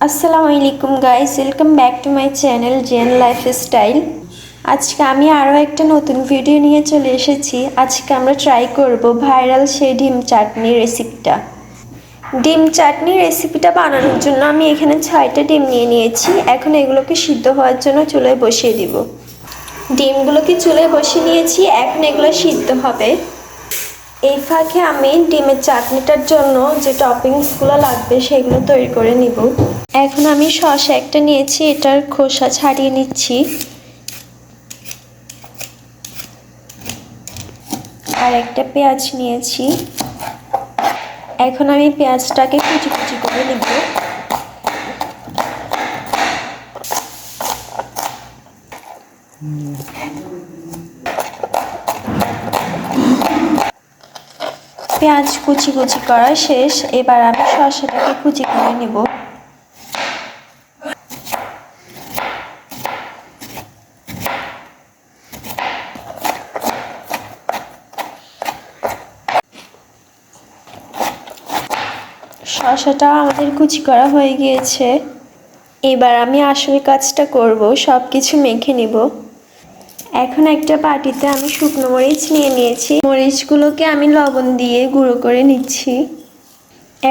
আসসালামু আলাইকুম guys, welcome back to my channel Zen lifestyle. আজকে আমি আরও একটা নতুন ভিডিও নিয়ে চলে এসেছি। আজকে আমরা ট্রাই করব ভাইরাল সেই ডিম চাটনি রেসিপিটা। ডিম চাটনি রেসিপিটা বানানোর জন্য আমি এখানে 6টা ডিম নিয়ে নিয়েছি। এখন এগুলোকে সিদ্ধ হওয়ার জন্য চুলায় বসিয়ে দিব। ডিমগুলোকে চুলায় বসিয়ে নিয়েছি, এখন এগুলো সিদ্ধ হবে। এই ফাঁকে আমি ডিমের চাটনিটার জন্য যে টপিংসগুলো লাগবে সেগুলো তৈরি করে নিব। এখন আমি শসা একটা নিয়েছি, এটার খোসা ছাড়িয়ে নিচ্ছি। আর একটা পেঁয়াজ নিয়েছি। এখন আমি পেঁয়াজটাকে কুচি কুচি করে নেব। পেঁয়াজ কুচি কুচি করা শেষ। এবার আমি শসাটাকে কুচি করে নেব। শসাটা আমাদের কুচি করা হয়ে গিয়েছে। এবার আমি আসল কাজটা করব, সব কিছু মেখে নিব। এখন একটা বাটিতে আমি শুকনো মরিচ নিয়ে নিয়েছি। মরিচগুলোকে আমি লবণ দিয়ে গুঁড়ো করে নিচ্ছি।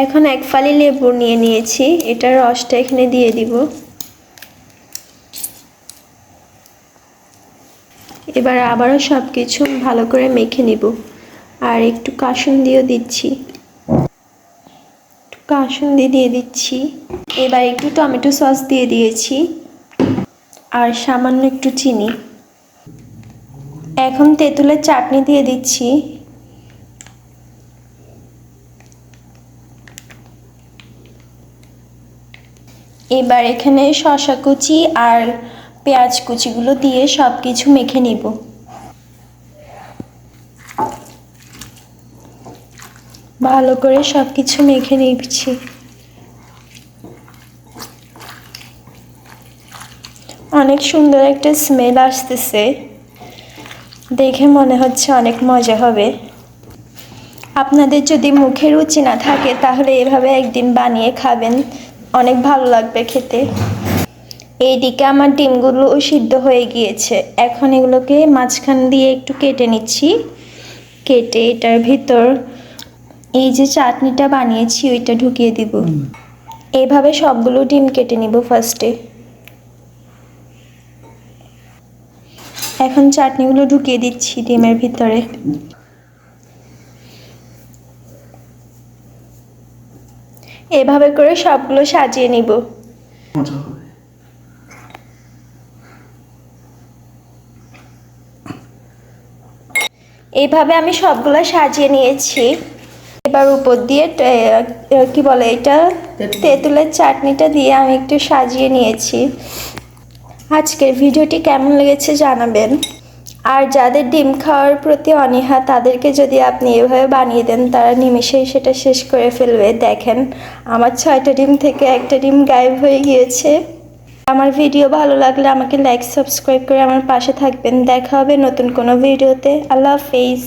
এখন এক ফালি লেবু নিয়ে নিয়েছি, এটার রসটা এখানে দিয়ে দিব। এবার আবারও সব কিছু ভালো করে মেখে নিব। আর একটু কাসুন্দিও দিচ্ছি, কাসুন্দি দিয়ে দিচ্ছি। এবার একটু টমেটো সস দিয়ে দিয়েছি আর সামান্য একটু চিনি। এখন তেঁতুলের চাটনি দিয়ে দিচ্ছি। এবার এখানে শসা কুচি আর পেঁয়াজ কুচিগুলো দিয়ে সব কিছু মেখে নিব। ভালো করে সব কিছু মেখে নিচ্ছি। অনেক সুন্দর একটা স্মেল আসতেছে, দেখে মনে হচ্ছে অনেক মজা হবে। আপনাদের যদি মুখে রুচি না থাকে তাহলে এভাবে একদিন বানিয়ে খাবেন, অনেক ভালো লাগবে খেতে। এইদিকে আমার ডিমগুলো সিদ্ধ হয়ে গিয়েছে। এখন এগুলোকে মাঝখান দিয়ে একটু কেটে নিচ্ছি। কেটে এটার ভিতর এই যে চাটনিটা বানিয়েছি ওইটা ঢুকিয়ে দিব। এইভাবে সবগুলো ডিম কেটে নিব ফার্স্টে। এখন চাটনিগুলো ঢুকিয়ে দিচ্ছি ডিমের ভিতরে। এভাবে করে সবগুলো সাজিয়ে নিব। এইভাবে আমি সবগুলো সাজিয়ে নিয়েছি। এবার উপর দিয়ে কি বলে এটা, তেঁতুলের চাটনিটা দিয়ে আমি একটু সাজিয়ে নিয়েছি। আজকের ভিডিওটি কেমন লেগেছে জানাবেন। আর যাদের ডিম খাওয়ার প্রতি অনীহা তাদেরকে যদি আপনি এভাবে বানিয়ে দেন তারা নিমেষেই সেটা শেষ করে ফেলবে। দেখেন আমার 6টা ডিম থেকে একটা ডিম গায়েব হয়ে গিয়েছে। আমার ভিডিও ভালো লাগলে আমাকে লাইক সাবস্ক্রাইব করে আমার পাশে থাকবেন। দেখা হবে নতুন কোনো ভিডিওতে। আল্লাহ হাফেজ।